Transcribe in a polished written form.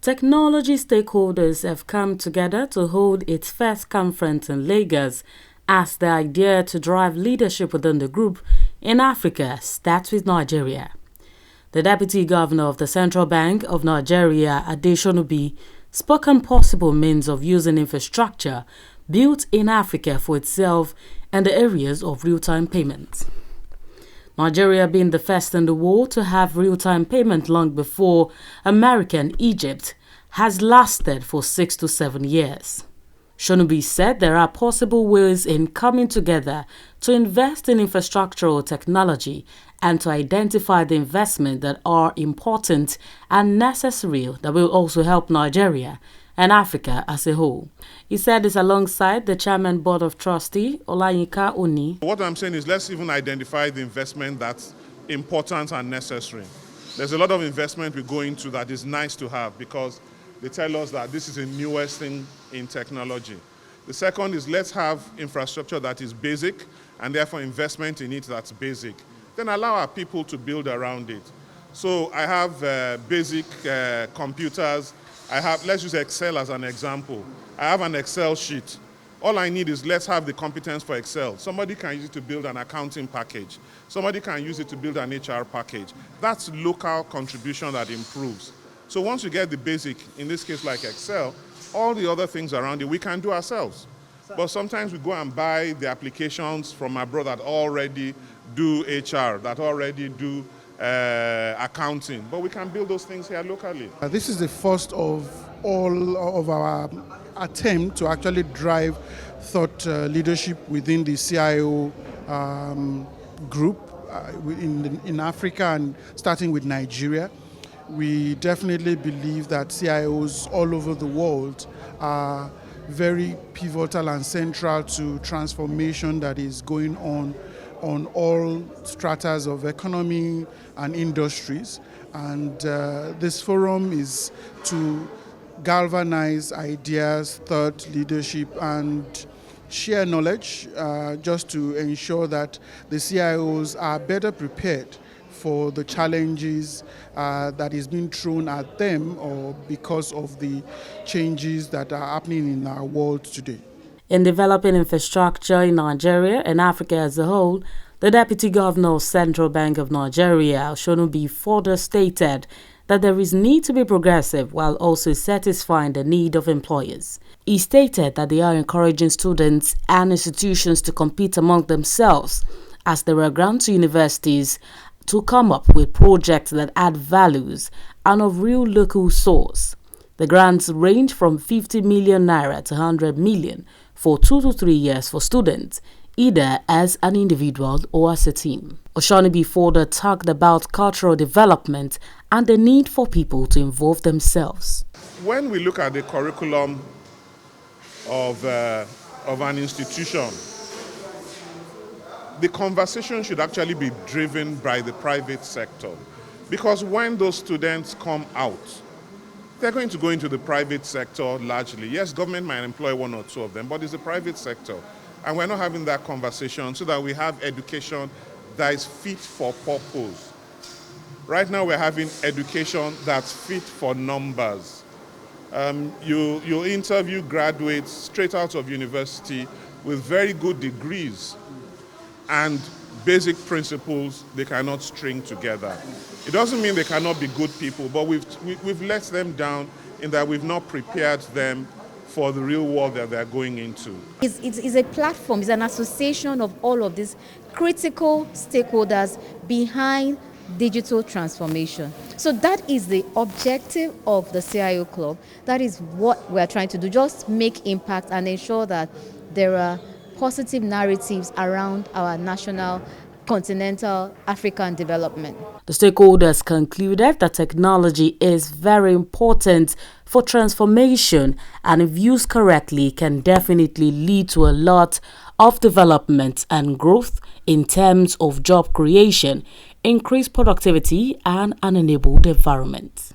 Technology stakeholders have come together to hold its first conference in Lagos as the idea to drive leadership within the group in Africa starts with Nigeria. The Deputy Governor of the Central Bank of Nigeria, Adeshonubi, spoke on possible means of using infrastructure built in Africa for itself and the areas of real-time payments. Nigeria being the first in the world to have real-time payment long before America and Egypt has lasted for 6 to 7 years. Shonubi said there are possible ways in coming together to invest in infrastructural technology and to identify the investments that are important and necessary that will also help Nigeria and Africa as a whole. He said this alongside the Chairman Board of Trustee, Olayinka Oni. What I'm saying is let's even identify the investment that's important and necessary. There's a lot of investment we go into that is nice to have because they tell us that this is the newest thing in technology. The second is let's have infrastructure that is basic and therefore investment in it that's basic. Then allow our people to build around it. So I have basic computers. Let's use Excel as an example. I have an Excel sheet. All I need is let's have the competence for Excel. Somebody can use it to build an accounting package. Somebody can use it to build an HR package. That's local contribution that improves. So once you get the basic, in this case like Excel, all the other things around it we can do ourselves. But sometimes we go and buy the applications from abroad that already do HR, that already do accounting, but we can build those things here locally. This is the first of all of our attempt to actually drive thought leadership within the CIO group in Africa and starting with Nigeria. We definitely believe that CIOs all over the world are very pivotal and central to transformation that is going on all stratas of economy and industries. And this forum is to galvanize ideas, thought, leadership, and share knowledge just to ensure that the CIOs are better prepared for the challenges that is being thrown at them or because of the changes that are happening in our world today. In developing infrastructure in Nigeria and Africa as a whole, the Deputy Governor of Central Bank of Nigeria, Shonubi, further stated that there is need to be progressive while also satisfying the need of employers. He stated that they are encouraging students and institutions to compete among themselves as there are grants to universities to come up with projects that add values and of real local source. The grants range from 50 million naira to 100 million for 2 to 3 years for students, either as an individual or as a team. Oshonubi further talked about cultural development and the need for people to involve themselves. When we look at the curriculum of an institution, the conversation should actually be driven by the private sector. Because when those students come out, they're going to go into the private sector largely. Yes, government might employ 1 or 2 of them, but it's the private sector. And we're not having that conversation so that we have education that is fit for purpose. Right now we're having education that's fit for numbers. You interview graduates straight out of university with very good degrees and basic principles they cannot string together. It doesn't mean they cannot be good people, but we've let them down in that we've not prepared them for the real world that they're going into. It's a platform, it's an association of all of these critical stakeholders behind digital transformation. So that is the objective of the CIO Club. That is what we're trying to do, just make impact and ensure that there are positive narratives around our national, continental African development. The stakeholders concluded that technology is very important for transformation and if used correctly can definitely lead to a lot of development and growth in terms of job creation, increased productivity and an enabled environment.